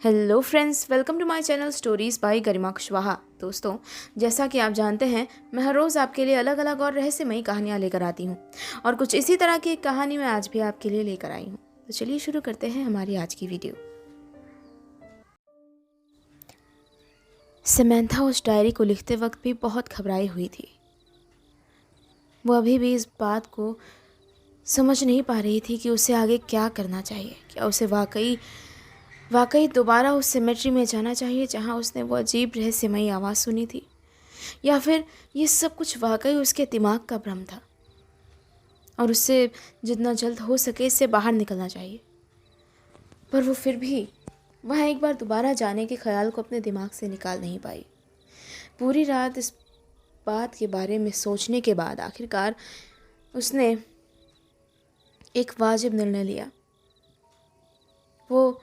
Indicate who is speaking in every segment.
Speaker 1: Hello friends, welcome to my channel stories by Garima Kushwaha. दोस्तों, जैसा कि आप जानते हैं, मैं हर रोज़ आपके लिए अलग अलग और रहस्यमयी कहानियाँ लेकर आती हूँ और कुछ इसी तरह की एक कहानी मैं आज भी आपके लिए लेकर आई हूँ। तो चलिए शुरू करते हैं हमारी आज की वीडियो। समंथा उस डायरी को लिखते वक्त भी बहुत घबराई हुई थी। वो अभी भी इस बात को समझ नहीं पा रही थी कि उसे आगे क्या करना चाहिए। क्या उसे वाकई दोबारा उस सिमेट्री में जाना चाहिए जहाँ उसने वो अजीब रहस्यमयी आवाज़ सुनी थी, या फिर ये सब कुछ वाकई उसके दिमाग का भ्रम था और उससे जितना जल्द हो सके इससे बाहर निकलना चाहिए। पर वो फिर भी वहाँ एक बार दोबारा जाने के ख्याल को अपने दिमाग से निकाल नहीं पाई। पूरी रात इस बात के बारे में सोचने के बाद आखिरकार उसने एक वाजिब निर्णय लिया। वो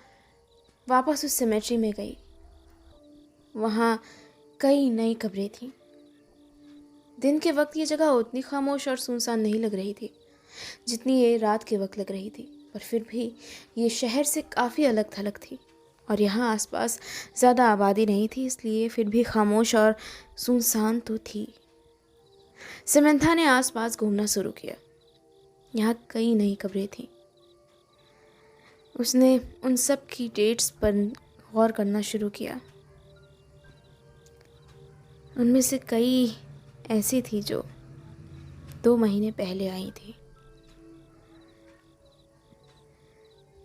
Speaker 1: वापस उस सिमेट्री में गई। वहाँ कई नई कब्रें थीं। दिन के वक्त ये जगह उतनी खामोश और सुनसान नहीं लग रही थी जितनी ये रात के वक्त लग रही थी, पर फिर भी ये शहर से काफ़ी अलग थलग थी और यहाँ आसपास ज़्यादा आबादी नहीं थी, इसलिए फिर भी खामोश और सुनसान तो थी। समंथा ने आसपास घूमना शुरू किया। यहाँ कई नई कब्रें थीं। उसने उन सब की डेट्स पर गौर करना शुरू किया। उनमें से कई ऐसी थी जो 2 महीने पहले आई थी।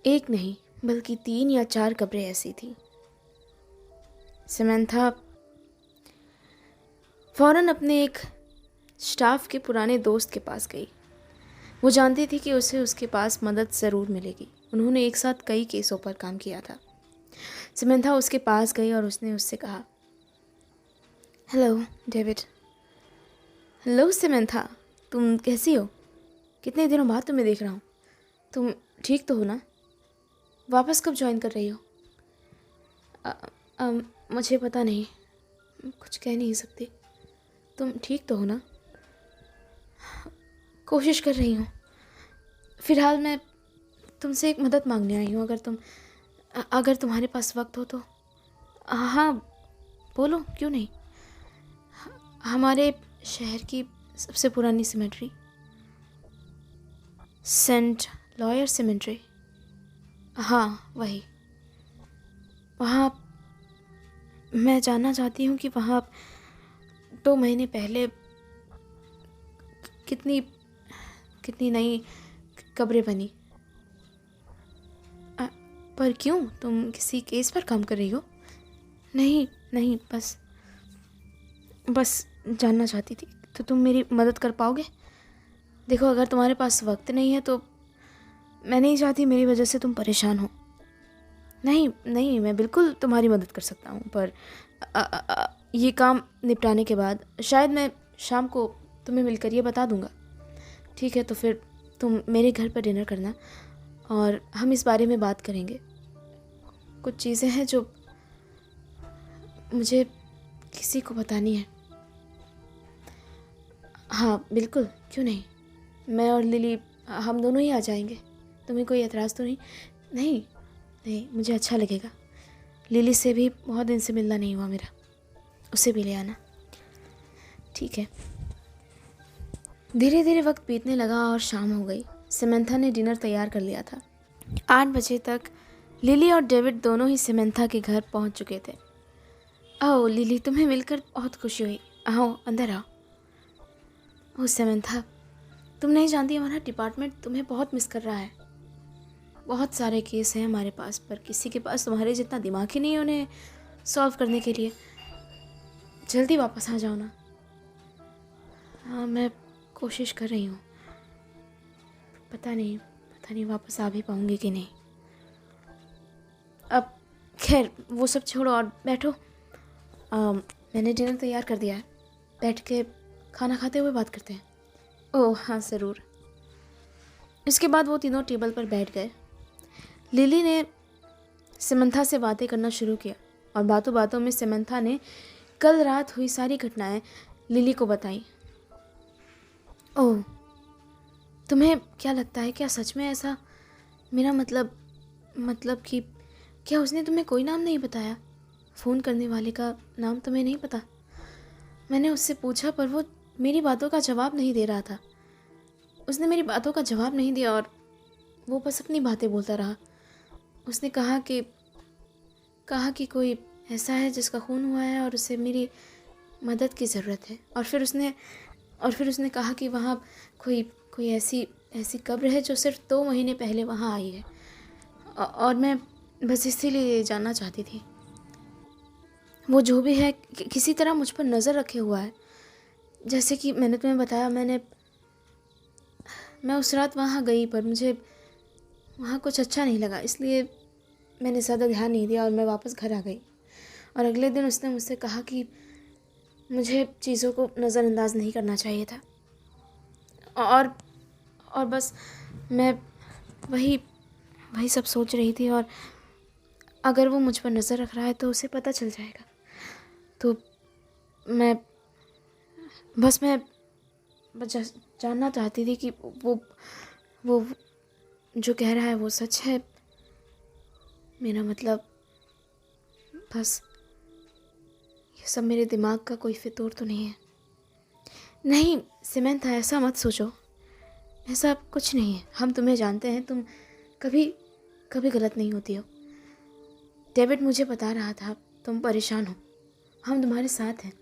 Speaker 1: एक नहीं बल्कि 3 या 4 कब्रें ऐसी थी। समंथा फौरन अपने एक स्टाफ के पुराने दोस्त के पास गई। वो जानती थी कि उसे उसके पास मदद ज़रूर मिलेगी। उन्होंने एक साथ कई केसों पर काम किया था। समंथा उसके पास गई और उसने उससे कहा, हेलो डेविड। हेलो समंथा, तुम कैसी हो? कितने दिनों बाद तुम्हें देख रहा हूँ। तुम ठीक तो हो ना? वापस कब ज्वाइन कर रही हो? अ, अ, मुझे पता नहीं, कुछ कह नहीं सकती। तुम ठीक तो हो ना? कोशिश कर रही हूँ। फ़िलहाल मैं तुमसे एक मदद मांगने आई हूँ। अगर तुम्हारे पास वक्त हो तो। हाँ, बोलो, क्यों नहीं। हमारे शहर की सबसे पुरानी सिमेट्री, सेंट लॉयर सिमेट्री। हाँ, वही। वहाँ मैं जानना चाहती हूँ कि वहाँ 2 महीने पहले कितनी कितनी नई कब्रें बनी। पर क्यों? तुम किसी केस पर काम कर रही हो? नहीं नहीं, बस जानना चाहती थी। तो तुम मेरी मदद कर पाओगे? देखो, अगर तुम्हारे पास वक्त नहीं है तो मैं नहीं चाहती मेरी वजह से तुम परेशान हो। नहीं नहीं, मैं बिल्कुल तुम्हारी मदद कर सकता हूँ, पर ये काम निपटाने के बाद शायद मैं शाम को तुम्हें मिलकर ये बता दूँगा। ठीक है, तो फिर तुम मेरे घर पर डिनर करना और हम इस बारे में बात करेंगे। कुछ चीज़ें हैं जो मुझे किसी को बतानी है। हाँ बिल्कुल, क्यों नहीं। मैं और लिली, हम दोनों ही आ जाएंगे। तुम्हें कोई एतराज़ तो नहीं? नहीं नहीं, मुझे अच्छा लगेगा। लिली से भी बहुत दिन से मिलना नहीं हुआ मेरा, उसे भी ले आना। ठीक है। धीरे धीरे वक्त बीतने लगा और शाम हो गई। समंथा ने डिनर तैयार कर लिया था। 8 बजे तक लिली और डेविड दोनों ही समंथा के घर पहुंच चुके थे। आओ लिली, तुम्हें मिलकर बहुत खुशी हुई। आओ, अंदर आओ। ओह समंथा, तुम नहीं जानती, हमारा डिपार्टमेंट तुम्हें बहुत मिस कर रहा है। बहुत सारे केस हैं हमारे पास, पर किसी के पास तुम्हारे जितना दिमाग ही नहीं है उन्हें सॉल्व करने के लिए। जल्दी वापस आ जाओ ना। हाँ, मैं कोशिश कर रही हूँ। पता नहीं वापस आ भी पाऊँगी कि नहीं। अब खैर वो सब छोड़ो और बैठो। मैंने डिनर तैयार कर दिया है। बैठ के खाना खाते हुए बात करते हैं। ओह हाँ, ज़रूर। इसके बाद वो तीनों टेबल पर बैठ गए। लिली ने समंथा से बातें करना शुरू किया और बातों बातों में समंथा ने कल रात हुई सारी घटनाएं लिली को बताई। ओह, तुम्हें क्या लगता है, क्या सच में ऐसा? मेरा मतलब कि क्या उसने तुम्हें कोई नाम नहीं बताया? फ़ोन करने वाले का नाम तुम्हें नहीं पता? मैंने उससे पूछा पर वो मेरी बातों का जवाब नहीं दे रहा था। उसने मेरी बातों का जवाब नहीं दिया और वो बस अपनी बातें बोलता रहा। उसने कहा कि कोई ऐसा है जिसका खून हुआ है और उसे मेरी मदद की ज़रूरत है। और फिर उसने कहा कि वहाँ कोई ऐसी ऐसी कब्र है जो सिर्फ 2 महीने पहले वहाँ आई है। और मैं बस इसीलिए जानना चाहती थी। वो जो भी है किसी तरह मुझ पर नज़र रखे हुआ है। जैसे कि मैंने तुम्हें बताया, मैं उस रात वहाँ गई पर मुझे वहाँ कुछ अच्छा नहीं लगा, इसलिए मैंने ज़्यादा ध्यान नहीं दिया और मैं वापस घर आ गई। और अगले दिन उसने मुझसे कहा कि मुझे चीज़ों को नज़रअंदाज नहीं करना चाहिए था। और बस मैं वही सब सोच रही थी। और अगर वो मुझ पर नज़र रख रहा है तो उसे पता चल जाएगा। तो मैं बस जानना चाहती थी कि वो जो कह रहा है वो सच है। मेरा मतलब बस ये सब मेरे दिमाग का कोई फितूर तो नहीं है। नहीं सिमंथा, ऐसा मत सोचो, ऐसा कुछ नहीं है। हम तुम्हें जानते हैं, तुम कभी गलत नहीं होती हो। डेविड मुझे बता रहा था तुम परेशान हो, हम तुम्हारे साथ हैं।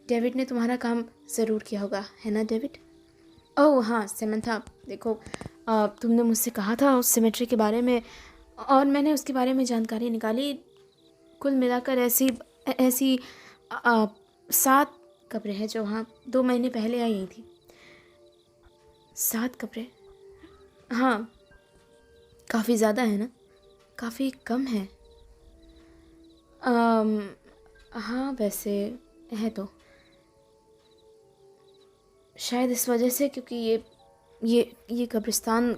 Speaker 1: डेविड ने तुम्हारा काम ज़रूर किया होगा, है ना डेविड? ओह हाँ सिमंथा, देखो तुमने मुझसे कहा था उस सिमेट्री के बारे में और मैंने उसके बारे में जानकारी निकाली। कुल मिलाकर ऐसी 7 कब्रें हैं जो वहाँ 2 महीने पहले आई थी। 7 कब्रें? हाँ, काफ़ी ज़्यादा है ना? काफ़ी कम है। हाँ वैसे है तो शायद इस वजह से क्योंकि ये कब्रिस्तान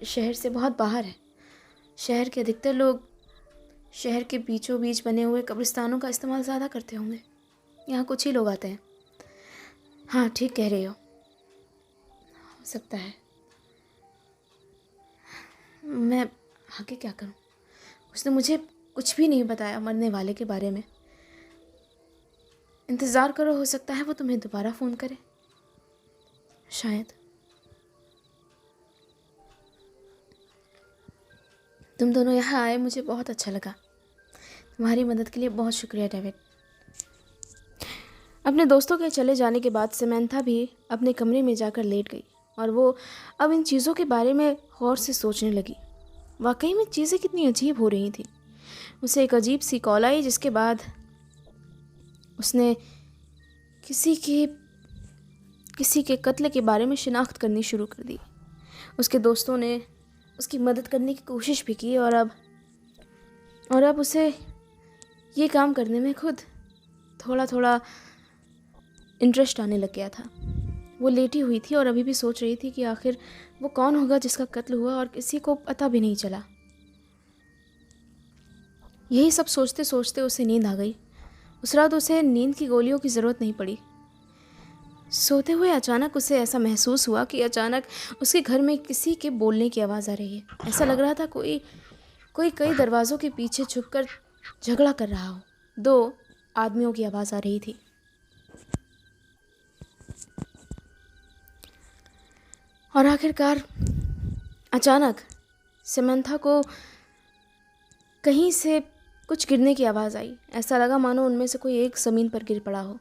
Speaker 1: शहर से बहुत बाहर है। शहर के अधिकतर लोग शहर के बीचों बीच बने हुए कब्रिस्तानों का इस्तेमाल ज़्यादा करते होंगे। यहाँ कुछ ही लोग आते हैं। हाँ ठीक कह रही हो सकता है। मैं आगे क्या करूँ? उसने मुझे कुछ भी नहीं बताया मरने वाले के बारे में। इंतज़ार करो, हो सकता है वो तुम्हें दोबारा फ़ोन करे, शायद। तुम दोनों यहाँ आए, मुझे बहुत अच्छा लगा। तुम्हारी मदद के लिए बहुत शुक्रिया डेविड। अपने दोस्तों के चले जाने के बाद सिमंथा भी अपने कमरे में जाकर लेट गई और वो अब इन चीज़ों के बारे में गौर से सोचने लगी। वाकई में चीज़ें कितनी अजीब हो रही थी। उसे एक अजीब सी कॉल आई जिसके बाद उसने किसी के कत्ल के बारे में शिनाख्त करनी शुरू कर दी। उसके दोस्तों ने उसकी मदद करने की कोशिश भी की और अब उसे ये काम करने में खुद थोड़ा थोड़ा इंटरेस्ट आने लग गया था। वो लेटी हुई थी और अभी भी सोच रही थी कि आखिर वो कौन होगा जिसका कत्ल हुआ और किसी को पता भी नहीं चला। यही सब सोचते सोचते उसे नींद आ गई। उस रात उसे नींद की गोलियों की ज़रूरत नहीं पड़ी। सोते हुए अचानक उसे ऐसा महसूस हुआ कि अचानक उसके घर में किसी के बोलने की आवाज़ आ रही है। ऐसा लग रहा था कोई कई दरवाज़ों के पीछे छुपकर झगड़ा कर रहा हो। 2 आदमियों की आवाज़ आ रही थी। और आखिरकार अचानक सिमंथा को कहीं से कुछ गिरने की आवाज़ आई। ऐसा लगा मानो उनमें से कोई एक ज़मीन पर गिर पड़ा हो।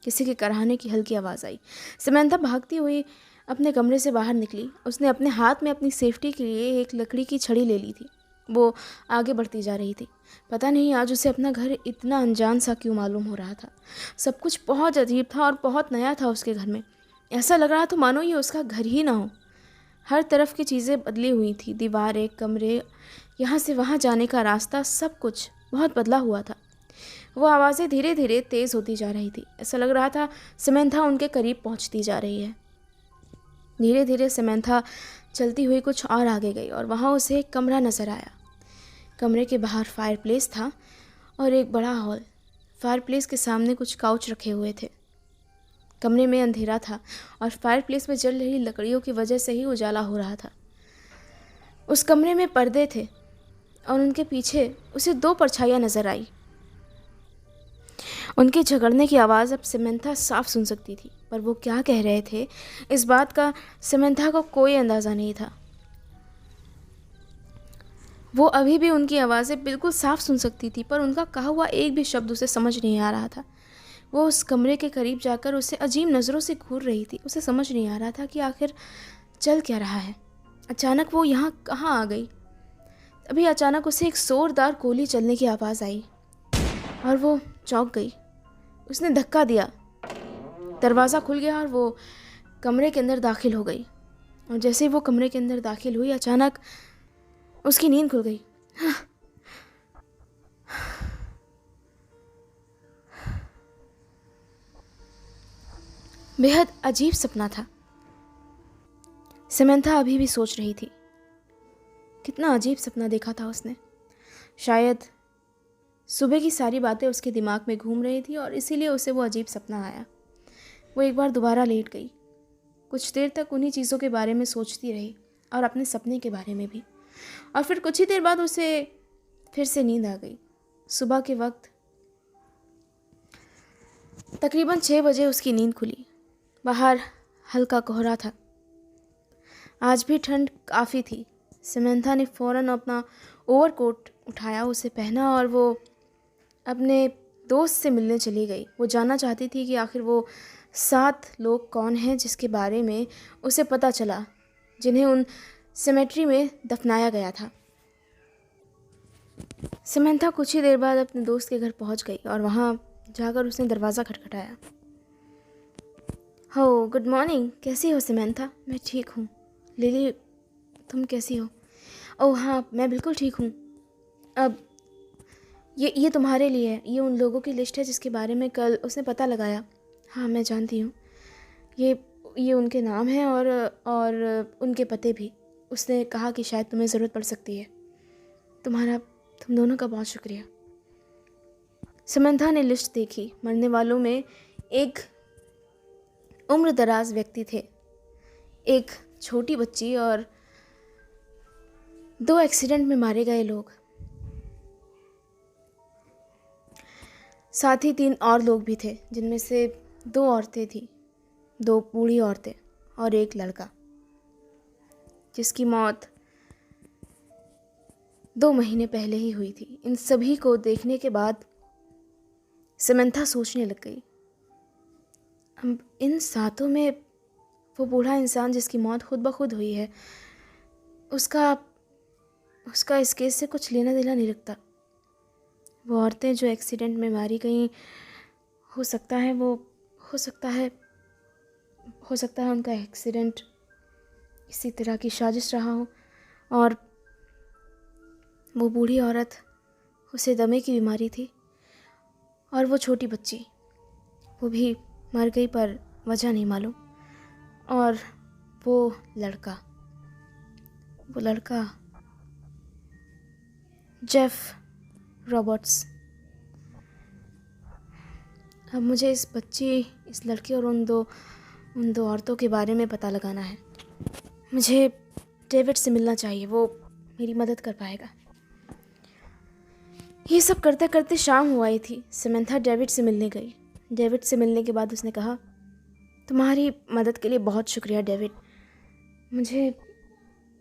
Speaker 1: किसी के कराहने की हल्की आवाज़ आई। सिमंथा भागती हुई अपने कमरे से बाहर निकली। उसने अपने हाथ में अपनी सेफ्टी के लिए एक लकड़ी की छड़ी ले ली थी। वो आगे बढ़ती जा रही थी। पता नहीं आज उसे अपना घर इतना अनजान सा क्यों मालूम हो रहा था। सब कुछ बहुत अजीब था और बहुत नया था उसके घर में। ऐसा लग रहा था मानो ये उसका घर ही ना हो। हर तरफ की चीज़ें बदली हुई थी। दीवारें, कमरे, यहाँ से वहाँ जाने का रास्ता, सब कुछ बहुत बदला हुआ था। वो आवाज़ें धीरे धीरे तेज़ होती जा रही थी। ऐसा लग रहा था सिमंथा उनके करीब पहुँचती जा रही है। धीरे धीरे सिमंथा चलती हुई कुछ और आगे गई और वहाँ उसे एक कमरा नज़र आया। कमरे के बाहर फायरप्लेस था और एक बड़ा हॉल। फायरप्लेस के सामने कुछ काउच रखे हुए थे। कमरे में अंधेरा था और फायरप्लेस में जल रही लकड़ियों की वजह से ही उजाला हो रहा था। उस कमरे में पर्दे थे और उनके पीछे उसे 2 परछाइयाँ नज़र आई। उनके झगड़ने की आवाज़ अब सिमंथा साफ सुन सकती थी, पर वो क्या कह रहे थे इस बात का सिमंथा को कोई अंदाज़ा नहीं था। वो अभी भी उनकी आवाज़ें बिल्कुल साफ सुन सकती थी, पर उनका कहा हुआ एक भी शब्द उसे समझ नहीं आ रहा था। वो उस कमरे के करीब जाकर उसे अजीब नज़रों से घूर रही थी। उसे समझ नहीं आ रहा था कि आखिर चल क्या रहा है। अचानक वो यहाँ कहाँ आ गई। तभी अचानक उसे एक जोरदार गोली चलने की आवाज़ आई और वो चौंक गई। उसने धक्का दिया, दरवाज़ा खुल गया और वो कमरे के अंदर दाखिल हो गई। और जैसे ही वो कमरे के अंदर दाखिल हुई, अचानक उसकी नींद खुल गई। बेहद अजीब सपना था। सिमंथा अभी भी सोच रही थी, कितना अजीब सपना देखा था उसने। शायद सुबह की सारी बातें उसके दिमाग में घूम रही थी और इसीलिए उसे वो अजीब सपना आया। वो एक बार दोबारा लेट गई। कुछ देर तक उन्हीं चीज़ों के बारे में सोचती रही और अपने सपने के बारे में भी। और फिर कुछ ही देर बाद उसे फिर से नींद आ गई। सुबह के वक्त तकरीबन 6 बजे उसकी नींद खुली। बाहर हल्का कोहरा था। आज भी ठंड काफ़ी थी। सिमंथा ने फ़ौरन अपना ओवरकोट उठाया, उसे पहना और वो अपने दोस्त से मिलने चली गई। वो जानना चाहती थी कि आखिर वो 7 लोग कौन हैं जिसके बारे में उसे पता चला, जिन्हें उन सेमेट्री में दफनाया गया था। सिमंथा कुछ ही देर बाद अपने दोस्त के घर पहुंच गई और वहां जाकर उसने दरवाज़ा खटखटाया। हो, गुड मॉर्निंग। कैसी हो सिमंथा? मैं ठीक हूँ। लिली, तुम कैसी हो? ओह हाँ, मैं बिल्कुल ठीक हूँ। अब ये तुम्हारे लिए है। ये उन लोगों की लिस्ट है जिसके बारे में कल उसने पता लगाया। हाँ, मैं जानती हूँ। ये उनके नाम हैं और उनके पते भी। उसने कहा कि शायद तुम्हें ज़रूरत पड़ सकती है। तुम दोनों का बहुत शुक्रिया। समंथा ने लिस्ट देखी। मरने वालों में एक उम्र दराज व्यक्ति थे, एक छोटी बच्ची और 2 एक्सीडेंट में मारे गए लोग। साथ ही 3 और लोग भी थे, जिनमें से 2 औरतें थीं, 2 बूढ़ी औरतें और एक लड़का, जिसकी मौत 2 महीने पहले ही हुई थी। इन सभी को देखने के बाद समंथा सोचने लग गई, अब इन 7 में वो बूढ़ा इंसान जिसकी मौत खुद ब खुद हुई है, उसका इस केस से कुछ लेना देना नहीं लगता। वो औरतें जो एक्सीडेंट में मारी गई, हो सकता है उनका एक्सीडेंट इसी तरह की साजिश रहा हो और वो बूढ़ी औरत, उसे दमे की बीमारी थी और वो छोटी बच्ची, वो भी मर गई पर वजह नहीं मालूम। और वो लड़का जेफ रॉबर्ट्स। अब मुझे इस बच्ची, इस लड़की और उन दो औरतों के बारे में पता लगाना है। मुझे डेविड से मिलना चाहिए, वो मेरी मदद कर पाएगा। ये सब करते करते शाम हो आई थी। समंथा डेविड से मिलने गई। डेविड से मिलने के बाद उसने कहा, तुम्हारी मदद के लिए बहुत शुक्रिया डेविड। मुझे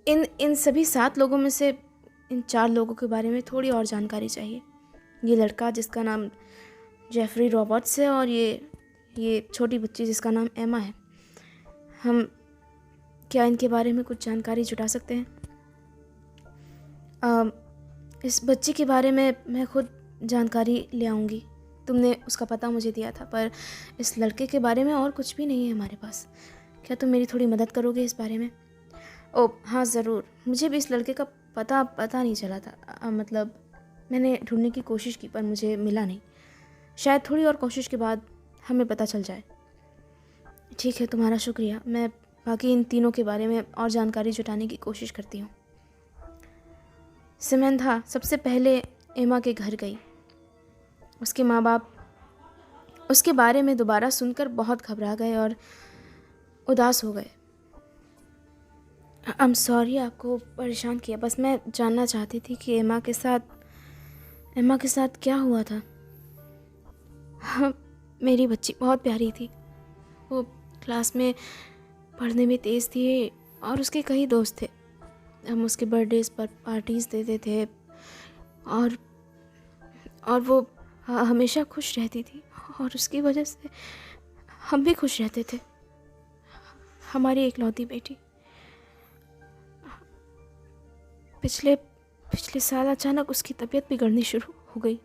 Speaker 1: इन सभी 7 लोगों में से इन 4 लोगों के बारे में थोड़ी और जानकारी चाहिए। ये लड़का जिसका नाम जेफरी रॉबर्ट्स है और ये छोटी बच्ची जिसका नाम एमा है। हम क्या इनके बारे में कुछ जानकारी जुटा सकते हैं? इस बच्ची के बारे में मैं खुद जानकारी ले आऊँगी। तुमने उसका पता मुझे दिया था, पर इस लड़के के बारे में और कुछ भी नहीं है हमारे पास। क्या तुम मेरी थोड़ी मदद करोगे इस बारे में? ओह हाँ, ज़रूर। मुझे भी इस लड़के का पता नहीं चला था। मतलब मैंने ढूंढने की कोशिश की पर मुझे मिला नहीं। शायद थोड़ी और कोशिश के बाद हमें पता चल जाए। ठीक है, तुम्हारा शुक्रिया। मैं बाकी इन तीनों के बारे में और जानकारी जुटाने की कोशिश करती हूँ। समंथा सबसे पहले एमा के घर गई। उसके माँ बाप उसके बारे में दोबारा सुनकर बहुत घबरा गए और उदास हो गए। आई एम सॉरी आपको परेशान किया। बस मैं जानना चाहती थी कि एमा के साथ क्या हुआ था। हाँ, मेरी बच्ची बहुत प्यारी थी। वो क्लास में पढ़ने में तेज़ थी और उसके कई दोस्त थे। हम उसके बर्थडेज पर पार्टीज़ देते थे और वो हमेशा खुश रहती थी और उसकी वजह से हम भी खुश रहते थे। हमारी इकलौती बेटी पिछले साल अचानक उसकी तबीयत बिगड़नी शुरू हो गई।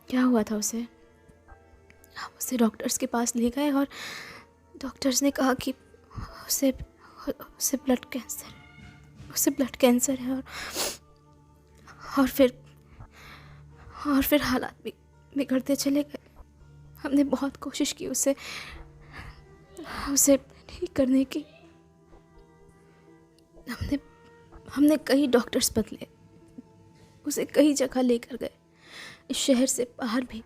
Speaker 1: क्या हुआ था उसे? हम उसे डॉक्टर्स के पास ले गए और डॉक्टर्स ने कहा कि उसे ब्लड कैंसर है और फिर हालात बिगड़ते चले गए। हमने बहुत कोशिश की उसे ठीक करने की। हमने कई डॉक्टर्स बदले, उसे कई जगह लेकर गए, इस शहर से बाहर भी,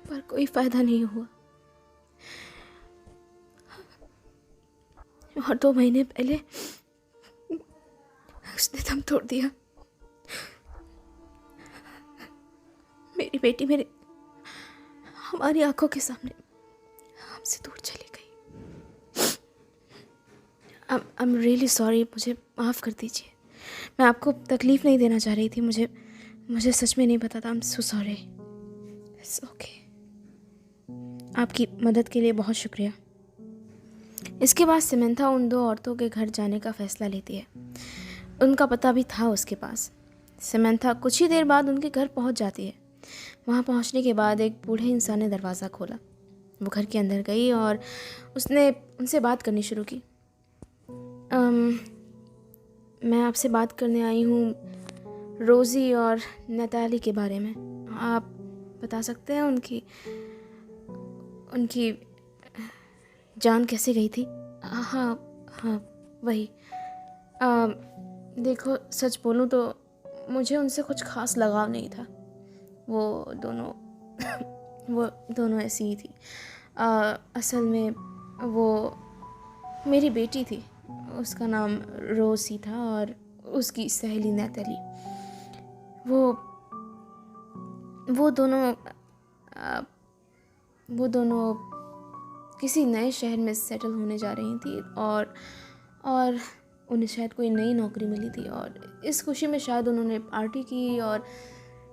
Speaker 1: पर कोई फायदा नहीं हुआ। और 2 महीने पहले उसने दम तोड़ दिया। मेरी बेटी हमारी आंखों के सामने हमसे दूर चली गई। आई एम रियली सॉरी, मुझे माफ़ कर दीजिए। मैं आपको तकलीफ़ नहीं देना चाह रही थी। मुझे सच में नहीं पता था। I am so sorry. It's okay. आपकी मदद के लिए बहुत शुक्रिया। इसके बाद सिमेंथा उन 2 औरतों के घर जाने का फ़ैसला लेती है। उनका पता भी था उसके पास। सिमेंथा कुछ ही देर बाद उनके घर पहुंच जाती है। वहां पहुंचने के बाद एक बूढ़े इंसान ने दरवाज़ा खोला। वो घर के अंदर गई और उसने उनसे बात करनी शुरू की। मैं आपसे बात करने आई हूँ रोज़ी और नताली के बारे में। आप बता सकते हैं उनकी जान कैसे गई थी? हाँ वही। देखो, सच बोलूँ तो मुझे उनसे कुछ खास लगाव नहीं था। वो दोनों ऐसी ही थी। असल में वो मेरी बेटी थी। उसका नाम रोज़ी था और उसकी सहेली नैतली। वो दोनों किसी नए शहर में सेटल होने जा रही थी और उन्हें शायद कोई नई नौकरी मिली थी और इस खुशी में शायद उन्होंने पार्टी की और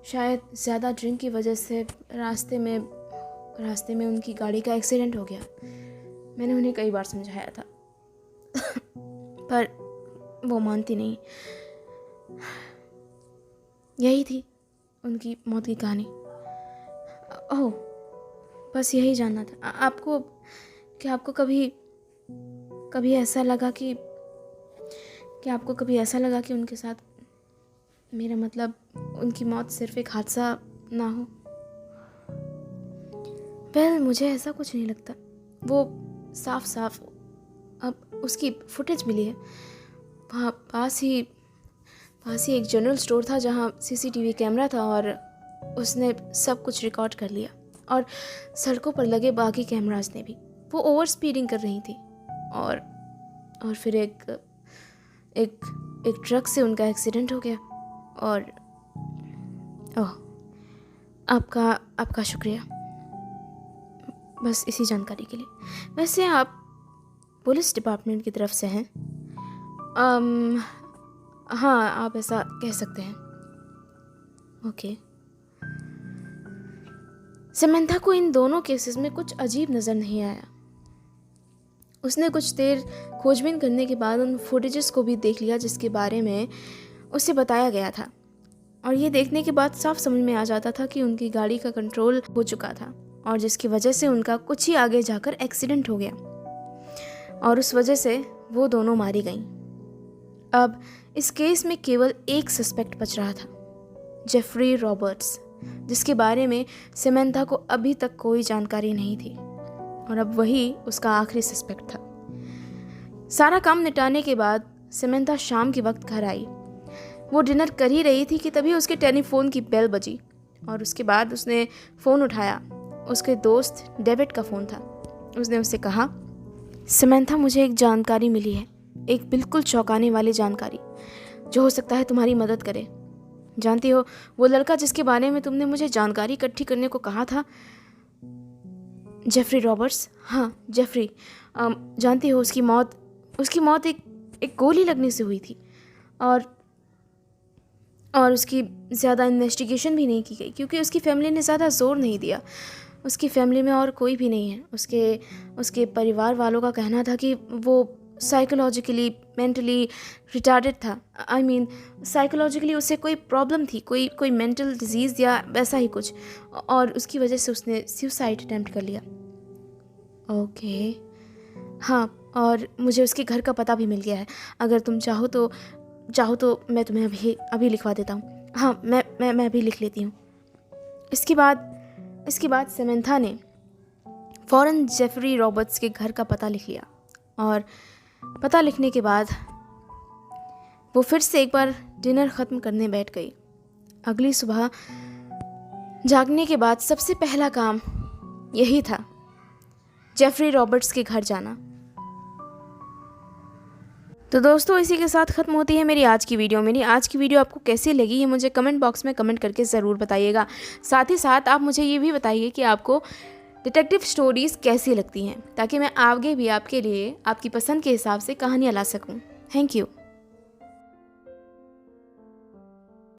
Speaker 1: शायद ज़्यादा ड्रिंक की वजह से रास्ते में उनकी गाड़ी का एक्सीडेंट हो गया। मैंने उन्हें कई बार समझाया था पर वो मानती नहीं। यही थी उनकी मौत की कहानी। ओह, बस यही जानना था। आपको कभी ऐसा लगा कि उनके साथ, मेरा मतलब उनकी मौत सिर्फ एक हादसा ना हो? मुझे ऐसा कुछ नहीं लगता। वो साफ अब उसकी फुटेज मिली है। वहाँ पास ही एक जनरल स्टोर था जहाँ सीसीटीवी कैमरा था और उसने सब कुछ रिकॉर्ड कर लिया। और सड़कों पर लगे बाकी कैमरास ने भी। वो ओवर स्पीडिंग कर रही थी और फिर एक ट्रक से उनका एक्सीडेंट हो गया। और आपका शुक्रिया बस इसी जानकारी के लिए। वैसे आप पुलिस डिपार्टमेंट की तरफ से हैं? हाँ, आप ऐसा कह सकते हैं। ओके। सिमेंथा को इन दोनों केसेस में कुछ अजीब नज़र नहीं आया। उसने कुछ देर खोजबीन करने के बाद उन फुटेजेस को भी देख लिया जिसके बारे में उसे बताया गया था। और ये देखने के बाद साफ समझ में आ जाता था कि उनकी गाड़ी का कंट्रोल हो चुका था और जिसकी वजह से उनका कुछ ही आगे जाकर एक्सीडेंट हो गया और उस वजह से वो दोनों मारी गईं। अब इस केस में केवल एक सस्पेक्ट बच रहा था, जेफरी रॉबर्ट्स, जिसके बारे में सिमेंथा को अभी तक कोई जानकारी नहीं थी और अब वही उसका आखिरी सस्पेक्ट था। सारा काम निपटाने के बाद सिमेंथा शाम के वक्त घर आई। वो डिनर कर ही रही थी कि तभी उसके टेलीफोन की बेल बजी और उसके बाद उसने फ़ोन उठाया। उसके दोस्त डेविड का फ़ोन था। उसने उससे कहा, सिमेंथा, मुझे एक जानकारी मिली है। एक बिल्कुल चौंकाने वाली जानकारी जो हो सकता है तुम्हारी मदद करे। जानती हो, वो लड़का जिसके बारे में तुमने मुझे जानकारी इकट्ठी करने को कहा था, जेफरी रॉबर्ट्स। हाँ, जेफरी। जानती हो, उसकी मौत एक गोली लगने से हुई थी। और उसकी ज़्यादा इन्वेस्टिगेशन भी नहीं की गई क्योंकि उसकी फैमिली ने ज़्यादा जोर नहीं दिया। उसकी फैमिली में और कोई भी नहीं है। उसके परिवार वालों का कहना था कि वो साइकोलॉजिकली, मेंटली रिटार्डेड था। आई मीन साइकोलॉजिकली उसे कोई प्रॉब्लम थी, कोई मेंटल डिजीज़ या वैसा ही कुछ, और उसकी वजह से उसने सुसाइड अटेम्प्ट कर लिया। ओके। हाँ, और मुझे उसके घर का पता भी मिल गया है। अगर तुम चाहो तो मैं तुम्हें अभी लिखवा देता हूँ। हाँ, मैं अभी लिख लेती हूँ। इसके बाद समंथा ने फ़ौरन जेफरी रॉबर्ट्स के घर का पता लिख लिया, और पता लिखने के बाद वो फिर से एक बार डिनर ख़त्म करने बैठ गई। अगली सुबह जागने के बाद सबसे पहला काम यही था, जेफरी रॉबर्ट्स के घर जाना। तो दोस्तों, इसी के साथ ख़त्म होती है मेरी आज की वीडियो आपको कैसी लगी ये मुझे कमेंट बॉक्स में कमेंट करके ज़रूर बताइएगा। साथ ही साथ आप मुझे ये भी बताइए कि आपको डिटेक्टिव स्टोरीज़ कैसी लगती हैं, ताकि मैं आगे भी आपके लिए आपकी पसंद के हिसाब से कहानियाँ ला सकूँ। Thank you.